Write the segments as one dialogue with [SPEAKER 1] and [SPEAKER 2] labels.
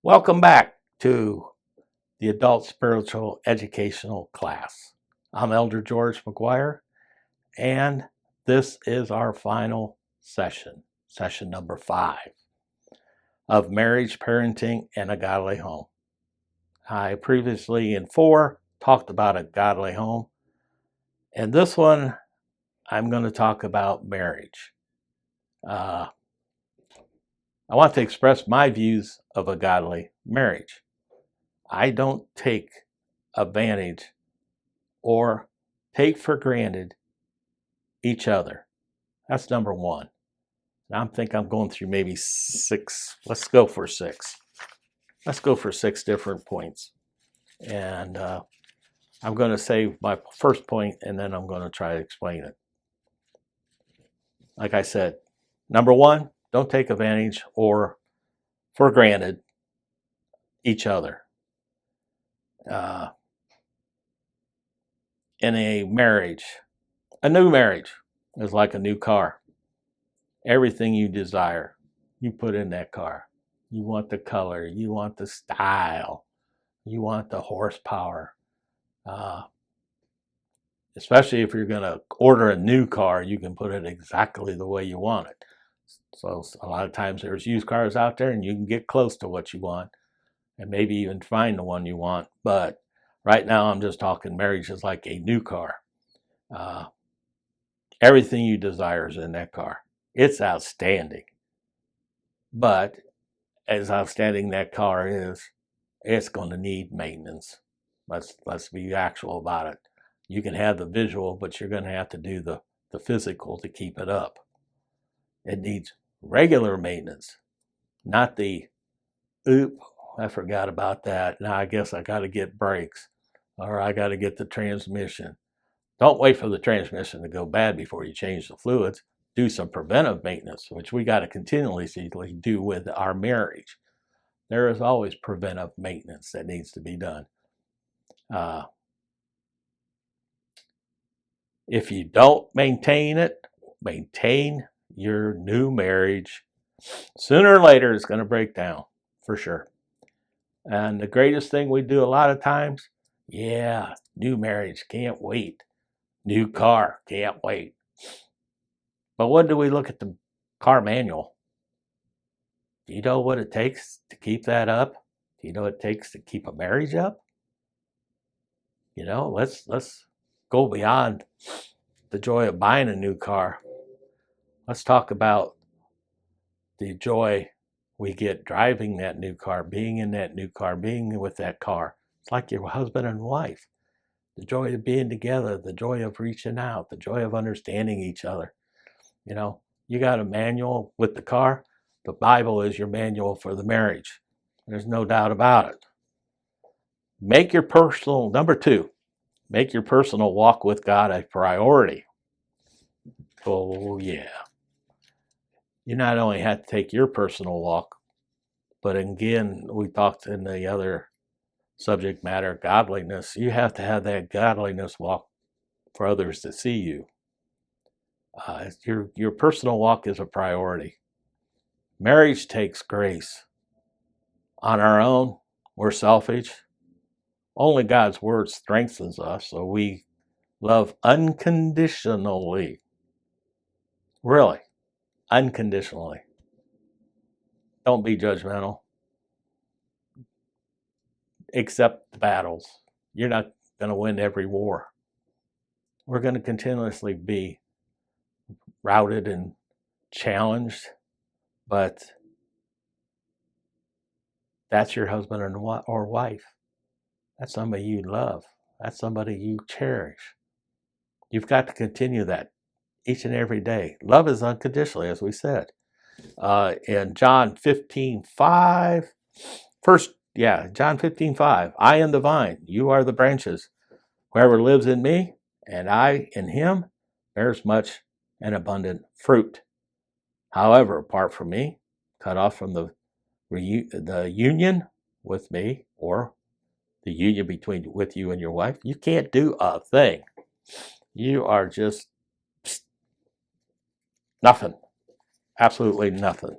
[SPEAKER 1] Welcome back to the Adult Spiritual Educational class. I'm Elder George McGuire, and this is our final session, session number 5 of Marriage, Parenting, and a Godly Home. I previously in 4 talked about a godly home, and this one I'm going to talk about marriage. I want to express my views of a godly marriage. I don't take advantage or take for granted each other. That's number 1. Now I'm going through maybe 6. Let's go for 6. Let's go for 6 different points. And I'm going to say my first point, and then I'm going to try to explain it. Like I said, number 1, don't take advantage or for granted each other. In a marriage, a new marriage is like a new car. Everything you desire, you put in that car. You want the color, you want the style, you want the horsepower. Especially if you're going to order a new car, you can put it exactly the way you want it. So a lot of times there's used cars out there and you can get close to what you want and maybe even find the one you want. But right now I'm just talking marriage is like a new car. Everything you desire is in that car. It's outstanding. But as outstanding that car is, it's going to need maintenance. Let's be actual about it. You can have the visual, but you're going to have to do the physical to keep it up. It needs regular maintenance, not the, I forgot about that. Now I guess I got to get brakes, or I got to get the transmission. Don't wait for the transmission to go bad before you change the fluids. Do some preventive maintenance, which we got to continually do with our marriage. There is always preventive maintenance that needs to be done. If you don't maintain your new marriage, sooner or later it's going to break down, for sure. And the greatest thing we do a lot of times, new marriage, can't wait. New car, can't wait. But when do we look at the car manual? Do you know what it takes to keep that up? Do you know what it takes to keep a marriage up? Let's go beyond the joy of buying a new car. Let's talk about the joy we get driving that new car, being in that new car, being with that car. It's like your husband and wife. The joy of being together, the joy of reaching out, the joy of understanding each other. You got a manual with the car. The Bible is your manual for the marriage. There's no doubt about it. Number 2, make your personal walk with God a priority. Oh, yeah. You not only have to take your personal walk, but again, we talked in the other subject matter, godliness. You have to have that godliness walk for others to see you. Your personal walk is a priority. Marriage takes grace. On our own, we're selfish. Only God's word strengthens us, so we love unconditionally. Really, unconditionally. Don't be judgmental. Accept the battles. You're not going to win every war. We're going to continuously be routed and challenged, but that's your husband or wife. That's somebody you love. That's somebody you cherish. You've got to continue that each and every day. Love is unconditional, as we said. In John 15:5, John 15:5, I am the vine, you are the branches. Whoever lives in me and I in him bears much and abundant fruit. However, apart from me, cut off from the union with me, or the union with you and your wife, you can't do a thing. You are just nothing. Absolutely nothing.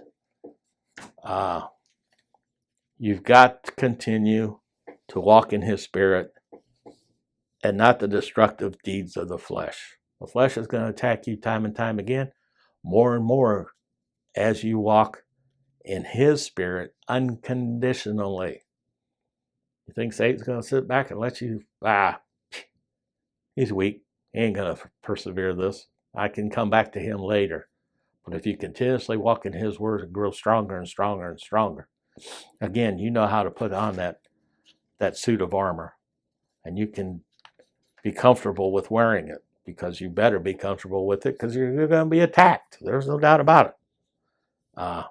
[SPEAKER 1] You've got to continue to walk in his spirit and not the destructive deeds of the flesh. The flesh is going to attack you time and time again, more and more as you walk in his spirit unconditionally. You think Satan's going to sit back and let you, he's weak. He ain't going to persevere this. I can come back to him later. But if you continuously walk in his word and grow stronger and stronger and stronger, again, you know how to put on that suit of armor. And you can be comfortable with wearing it, because you better be comfortable with it, because you're going to be attacked. There's no doubt about it.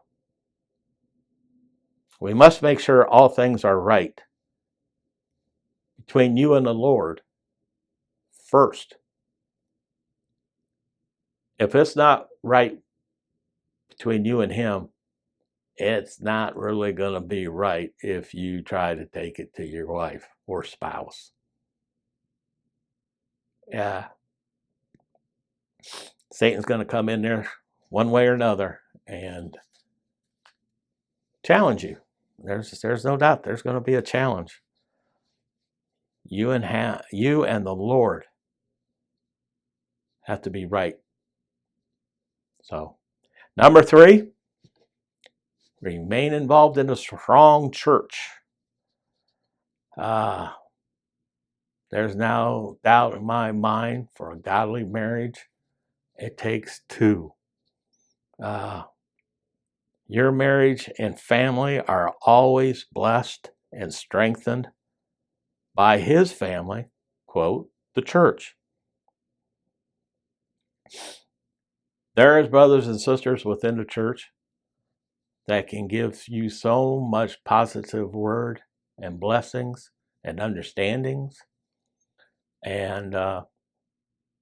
[SPEAKER 1] We must make sure all things are right between you and the Lord first. If it's not right between you and him, it's not really going to be right if you try to take it to your wife or spouse. Yeah. Satan's going to come in there one way or another and challenge you. There's no doubt there's going to be a challenge. You and the Lord have to be right. So, number 3, remain involved in a strong church. There's no doubt in my mind, for a godly marriage, it takes 2. Your marriage and family are always blessed and strengthened by his family, quote, the church. There is brothers and sisters within the church that can give you so much positive word and blessings and understandings. And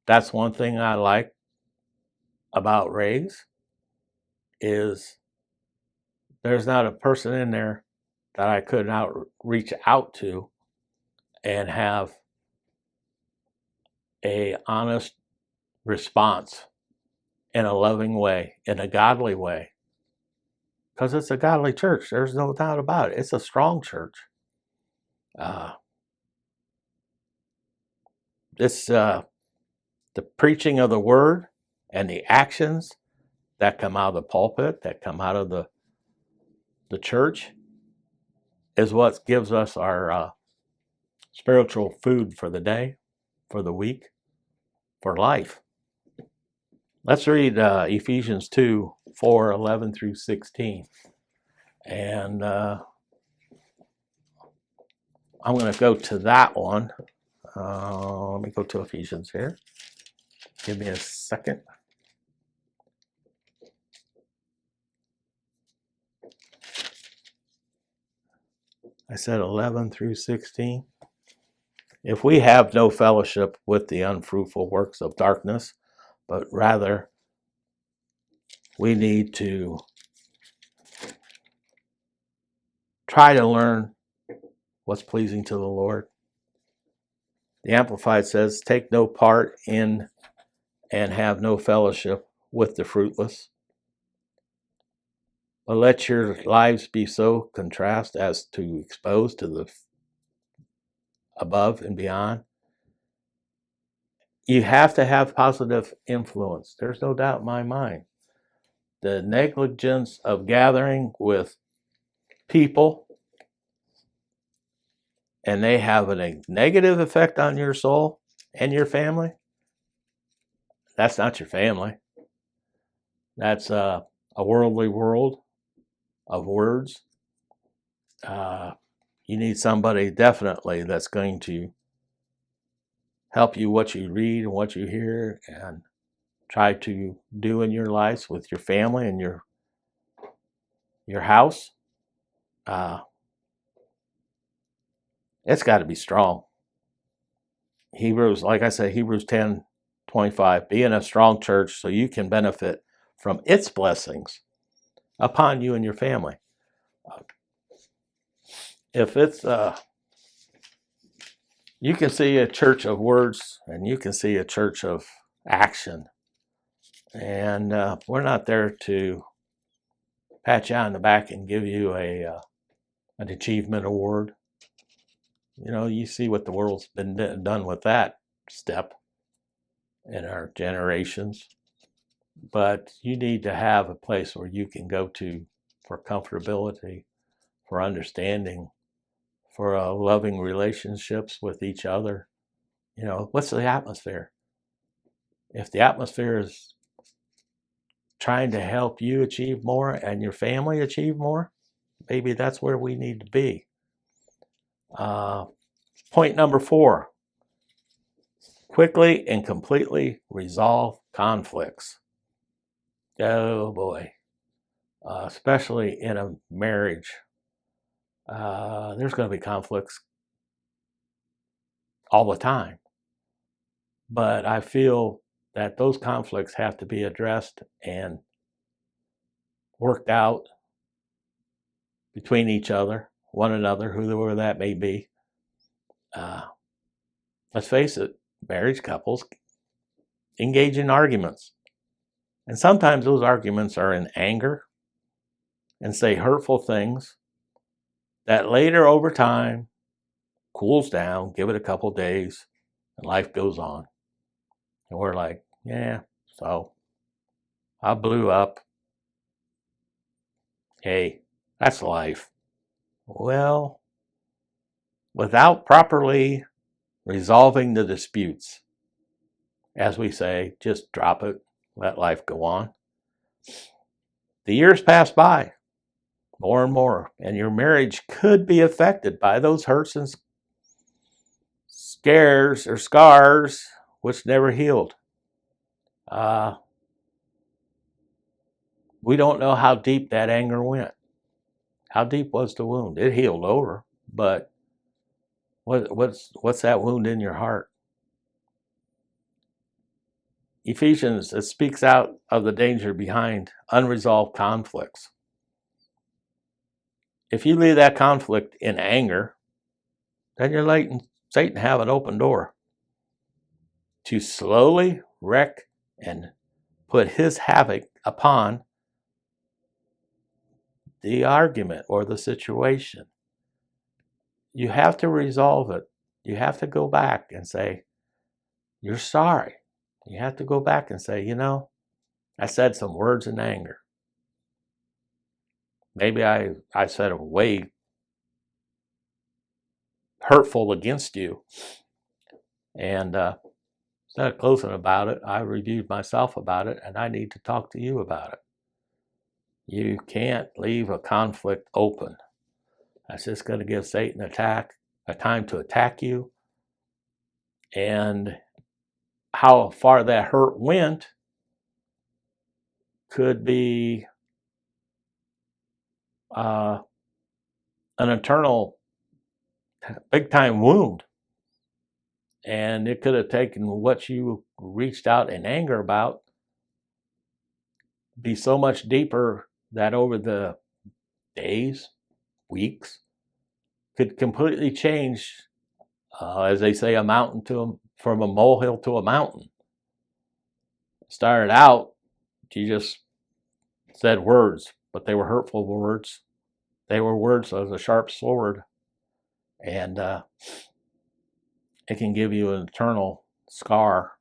[SPEAKER 1] that's one thing I like about Rags, is there's not a person in there that I could not reach out to and have a honest response in a loving way, in a godly way. Because it's a godly church. There's no doubt about it. It's a strong church. The preaching of the word and the actions that come out of the pulpit, that come out of the church, is what gives us our spiritual food for the day, for the week, for life. Let's read Ephesians 2, 4, 11 through 16. And I'm going to go to that one. Let me go to Ephesians here. Give me a second. I said 11 through 16. If we have no fellowship with the unfruitful works of darkness, but rather we need to try to learn what's pleasing to the Lord. The Amplified says, take no part in and have no fellowship with the fruitless, but let your lives be so contrast as to expose to the above and beyond. You have to have positive influence. There's no doubt in my mind. The negligence of gathering with people, and they have a negative effect on your soul and your family, that's not your family. That's a worldly world of words. You need somebody definitely that's going to help you what you read and what you hear and try to do in your lives with your family and your house. It's got to be strong. Hebrews 10:25, be in a strong church so you can benefit from its blessings upon you and your family. If it's you can see a church of words and you can see a church of action, and we're not there to pat you on the back and give you a an achievement award. You know, you see what the world's been done with that step in our generations. But you need to have a place where you can go to for comfortability, for understanding, for loving relationships with each other. You know, what's the atmosphere? If the atmosphere is trying to help you achieve more and your family achieve more, maybe that's where we need to be. Point number 4, quickly and completely resolve conflicts. Oh boy, especially in a marriage, there's going to be conflicts all the time. But I feel that those conflicts have to be addressed and worked out between each other, one another, whoever that may be. Let's face it, marriage couples engage in arguments. And sometimes those arguments are in anger and say hurtful things that later over time cools down, give it a couple days, and life goes on. And we're like, yeah, so I blew up. Hey, that's life. Well, without properly resolving the disputes, as we say, just drop it, let life go on. The years pass by, more and more, and your marriage could be affected by those hurts and scares or scars which never healed. We don't know how deep that anger went. How deep was the wound? It healed over, but what's that wound in your heart? Ephesians, it speaks out of the danger behind unresolved conflicts. If you leave that conflict in anger, then you're letting Satan have an open door to slowly wreck and put his havoc upon the argument or the situation. You have to resolve it. You have to go back and say, you're sorry. You have to go back and say, you know, I said some words in anger. Maybe I said a way hurtful against you. And instead of closing about it, I reviewed myself about it, and I need to talk to you about it. You can't leave a conflict open. That's just going to give Satan a time to attack you. And how far that hurt went could be an eternal big time wound. And it could have taken what you reached out in anger about be so much deeper that over the days, weeks, could completely change, as they say, from a molehill to a mountain. Started out, you just said words, but they were hurtful words. They were words as a sharp sword, and it can give you an eternal scar.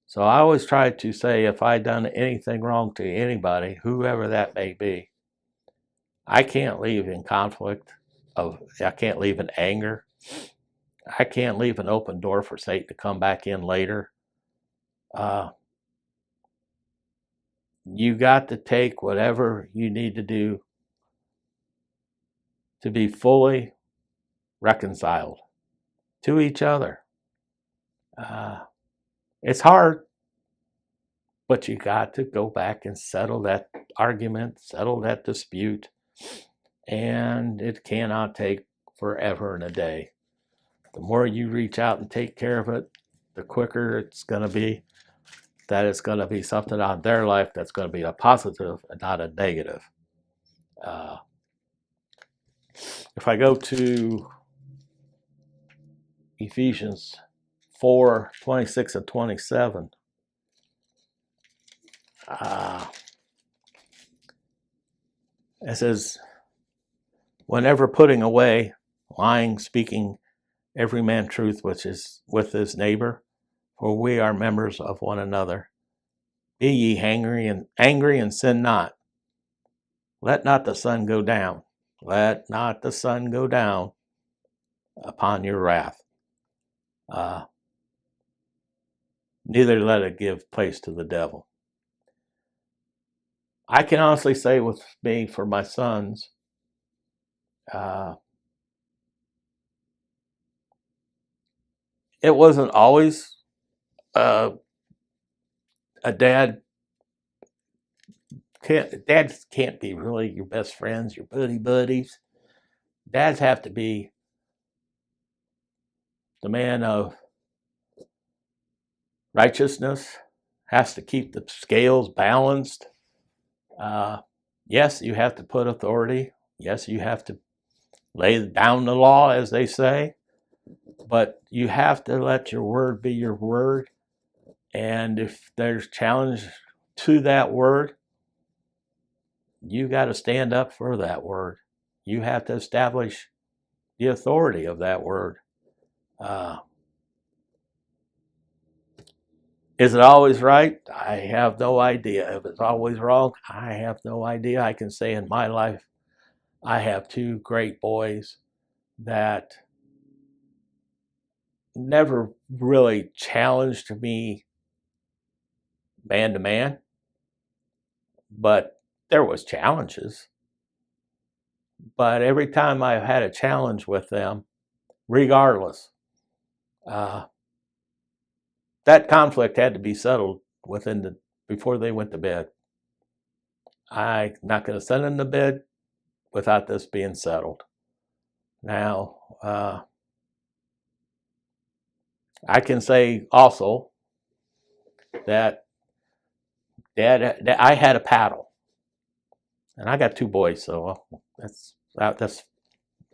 [SPEAKER 1] So I always try to say, if I've done anything wrong to anybody, whoever that may be, I can't leave in conflict. I can't leave in anger. I can't leave an open door for Satan to come back in later. You got to take whatever you need to do to be fully reconciled to each other. It's hard, but you got to go back and settle that argument, settle that dispute, and it cannot take forever and a day. The more you reach out and take care of it, the quicker it's going to be that it's going to be something on their life that's going to be a positive and not a negative. If I go to Ephesians 4:26 and 27, it says, whenever putting away lying, speaking every man truth which is with his neighbor, for we are members of one another. Be ye angry and sin not. Let not the sun go down. Let not the sun go down upon your wrath. Neither let it give place to the devil. I can honestly say with me, for my sons, it wasn't always a dad. Dads can't be really your best friends, your buddies. Dads have to be the man of righteousness, has to keep the scales balanced. Yes, you have to put authority. Yes, you have to lay down the law, as they say. But you have to let your word be your word. And if there's challenge to that word, you got to stand up for that word. You have to establish the authority of that word. Is it always right? I have no idea. If it's always wrong, I have no idea. I can say in my life, I have two great boys that never really challenged me man to man, but there was challenges. But every time I've had a challenge with them, regardless, that conflict had to be settled before they went to bed. I'm not going to send them to bed without this being settled. Now, I can say also that I had a paddle, and I got two boys, so that's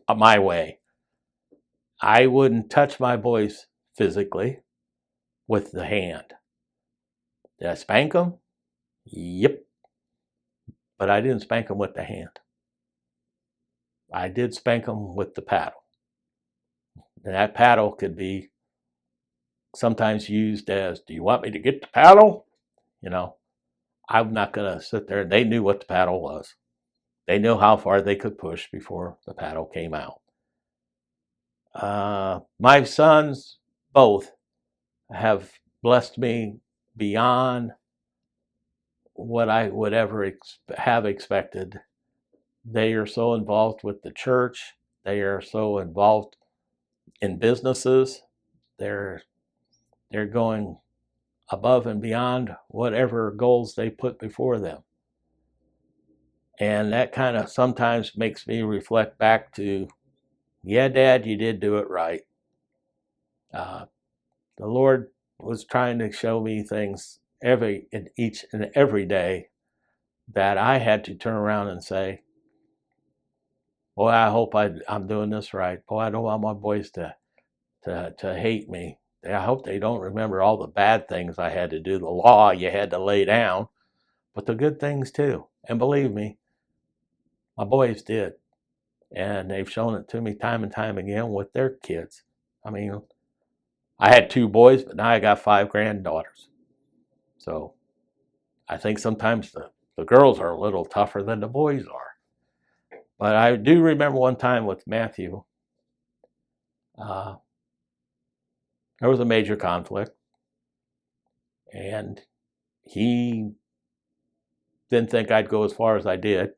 [SPEAKER 1] my way. I wouldn't touch my boys physically with the hand. Did I spank them? Yep. But I didn't spank them with the hand. I did spank them with the paddle. And that paddle could be sometimes used as, do you want me to get the paddle? You know, I'm not going to sit there. They knew what the paddle was. They knew how far they could push before the paddle came out. My sons, both, have blessed me beyond what I would ever have expected. They are so involved with the church. They are so involved in businesses. They're going above and beyond whatever goals they put before them. And that kind of sometimes makes me reflect back to, yeah, Dad, you did do it right. The Lord was trying to show me things each and every day that I had to turn around and say, boy, I hope I'm doing this right. Boy, I don't want my boys to hate me. I hope they don't remember all the bad things I had to do, the law you had to lay down, but the good things too. And believe me, my boys did. And they've shown it to me time and time again with their kids. I mean, I had two boys, but now I got 5 granddaughters. So I think sometimes the girls are a little tougher than the boys are. But I do remember one time with Matthew, there was a major conflict. And he didn't think I'd go as far as I did.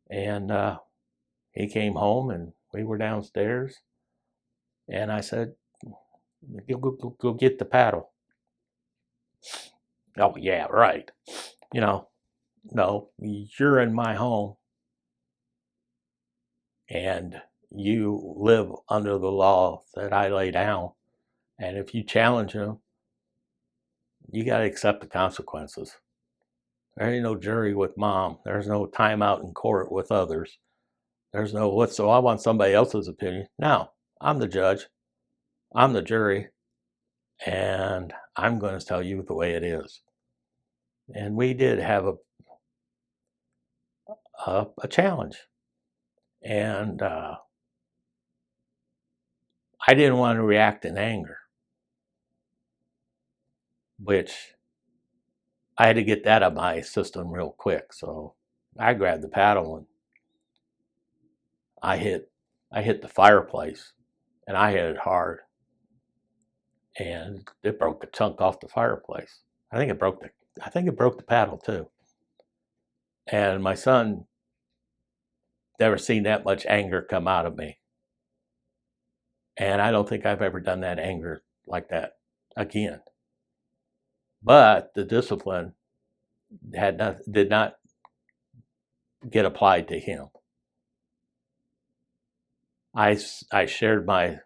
[SPEAKER 1] And he came home and we were downstairs. And I said, go get the paddle. Oh, yeah, right. You know, no, you're in my home. And you live under the law that I lay down. And if you challenge them, you got to accept the consequences. There ain't no jury with mom. There's no timeout in court with others. There's no so I want somebody else's opinion. No, I'm the judge. I'm the jury. And I'm going to tell you the way it is. And we did have a challenge. And I didn't want to react in anger, which I had to get that out of my system real quick. So I grabbed the paddle and I hit the fireplace, and I hit it hard, and it broke a chunk off the fireplace. I think it broke the paddle too. And my son never seen that much anger come out of me. And I don't think I've ever done that anger like that again. But the discipline did not get applied to him. I shared my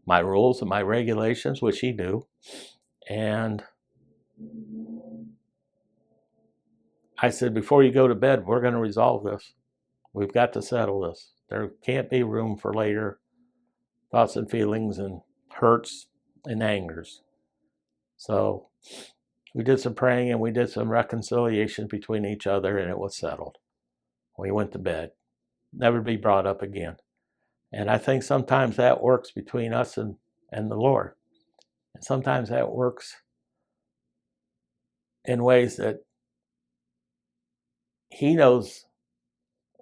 [SPEAKER 1] rules and my regulations, which he knew, and I said, before you go to bed, we're going to resolve this. We've got to settle this. There can't be room for later thoughts and feelings and hurts and angers. So we did some praying and we did some reconciliation between each other, and it was settled. We went to bed, never to be brought up again. And I think sometimes that works between us and the Lord. And sometimes that works in ways that He knows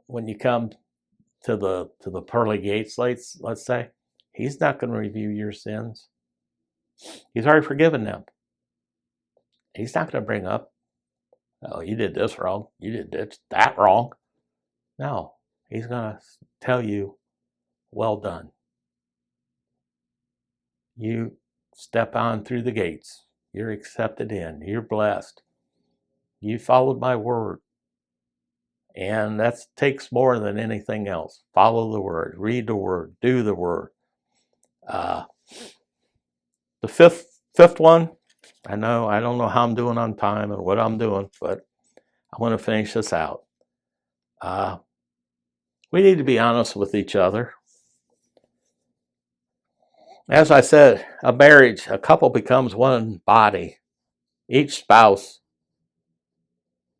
[SPEAKER 1] when you come to the pearly gates, let's say, He's not going to review your sins. He's already forgiven them. He's not going to bring up, oh, you did this wrong, you did that wrong. No, He's going to tell you, well done. You step on through the gates. You're accepted in. You're blessed. You followed my word. And that takes more than anything else. Follow the word. Read the word. Do the word. The fifth one, I don't know how I'm doing on time and what I'm doing, but I want to finish this out. We need to be honest with each other. As I said, a couple becomes one body. Each spouse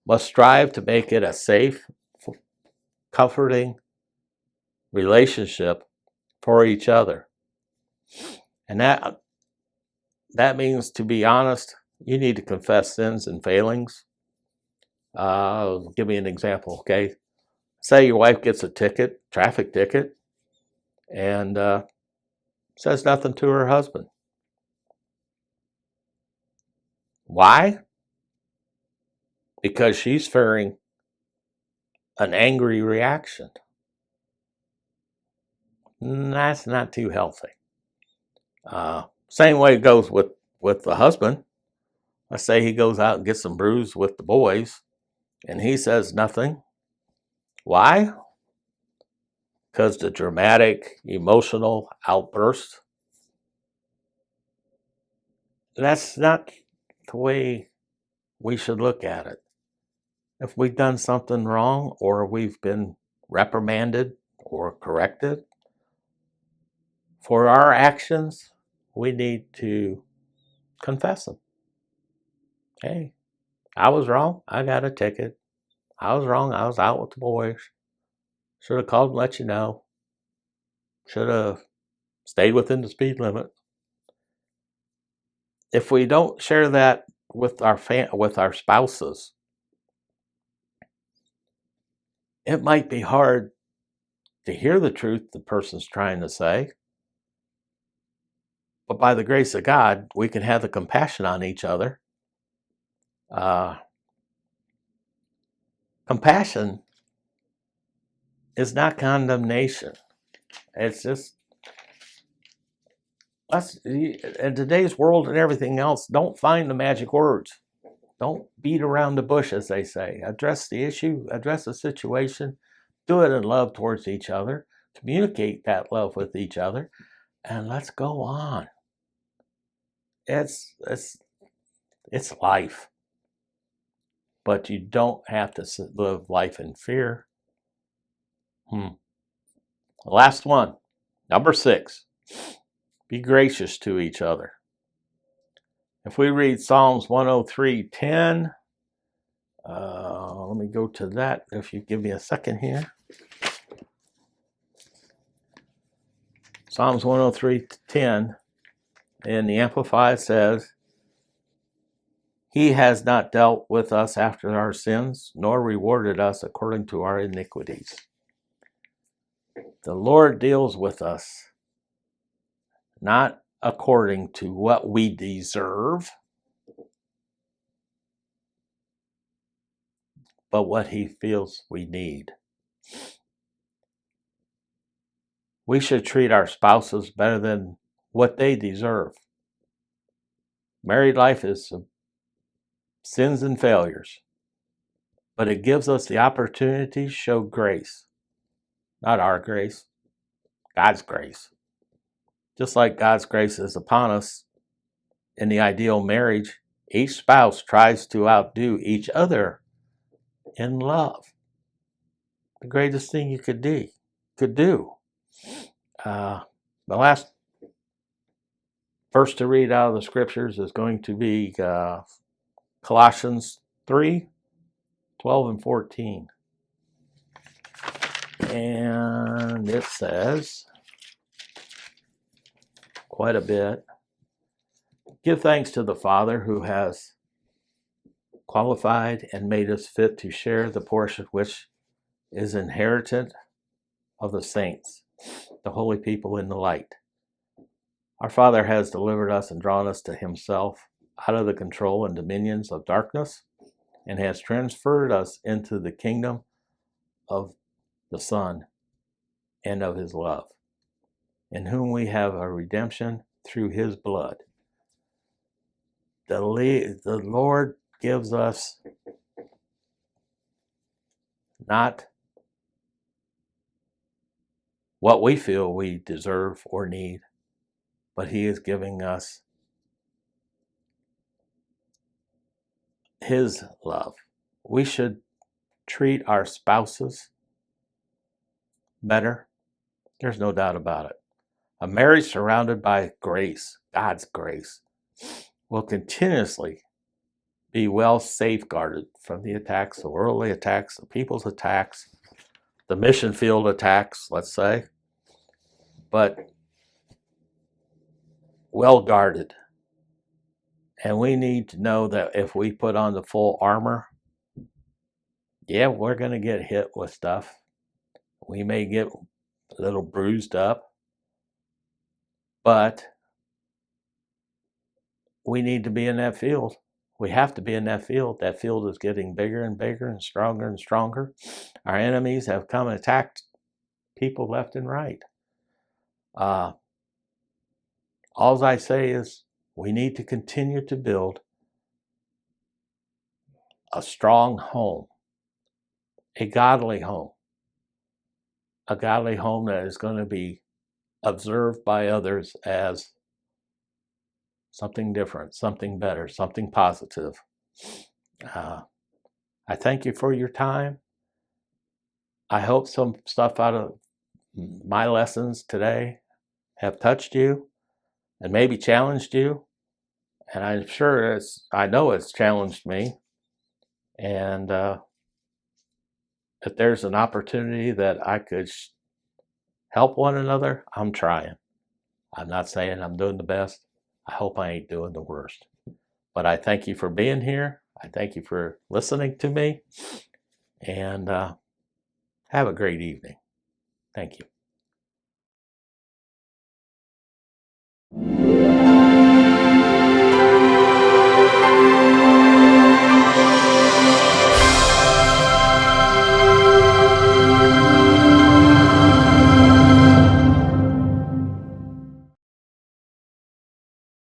[SPEAKER 1] must strive to make it a safe, comforting relationship for each other. And that means, to be honest, you need to confess sins and failings. Give me an example, okay? Say your wife gets a traffic ticket, and says nothing to her husband. Why? Because she's fearing an angry reaction. That's not too healthy. Same way it goes with the husband. Let's say he goes out and gets some brews with the boys, and he says nothing. Why? Because the dramatic, emotional outburst. That's not the way we should look at it. If we've done something wrong, or we've been reprimanded or corrected for our actions, we need to confess them. Hey, I was wrong. I got a ticket. I was wrong. I was out with the boys. Should have called and let you know. Should have stayed within the speed limit. If we don't share that with our spouses, it might be hard to hear the truth the person's trying to say. But by the grace of God, we can have the compassion on each other. Compassion is not condemnation. It's just, in today's world and everything else, don't find the magic words. Don't beat around the bush, as they say. Address the issue, address the situation, do it in love towards each other, communicate that love with each other, and let's go on. It's life. But you don't have to live life in fear. Last one, number 6. Be gracious to each other. If we read Psalms 103:10, let me go to that if you give me a second here. Psalms 103:10 in the Amplified says, He has not dealt with us after our sins, nor rewarded us according to our iniquities. The Lord deals with us not according to what we deserve, but what He feels we need. We should treat our spouses better than what they deserve. Married life is sins and failures, but it gives us the opportunity to show grace. Not our grace, God's grace. Just like God's grace is upon us in the ideal marriage, each spouse tries to outdo each other in love. The greatest thing you could do. The last verse to read out of the scriptures is going to be Colossians 3:12 and 14. And it says quite a bit. Give thanks to the Father who has qualified and made us fit to share the portion which is inherited of the saints, the holy people in the light. Our Father has delivered us and drawn us to Himself out of the control and dominions of darkness and has transferred us into the kingdom of the Son and of His love, in whom we have a redemption through His blood. The Lord gives us not what we feel we deserve or need, but He is giving us His love. We should treat our spouses better. There's no doubt about it. A marriage surrounded by grace, God's grace, will continuously be well safeguarded from the attacks, the worldly attacks, the people's attacks, the mission field attacks, let's say, but well guarded. And we need to know that if we put on the full armor, yeah, we're going to get hit with stuff. We may get a little bruised up, but we need to be in that field. We have to be in that field. That field is getting bigger and bigger and stronger. Our enemies have come and attacked people left and right. All I say is we need to continue to build a strong home, a godly home that is going to be observed by others as something different, something better, something positive. I thank you for your time. I hope some stuff out of my lessons today have touched you and maybe challenged you. And I'm sure I know it's challenged me. And if there's an opportunity that I could help one another, I'm trying. I'm not saying I'm doing the best. I hope I ain't doing the worst. But I thank you for being here. I thank you for listening to me. And have a great evening. Thank you.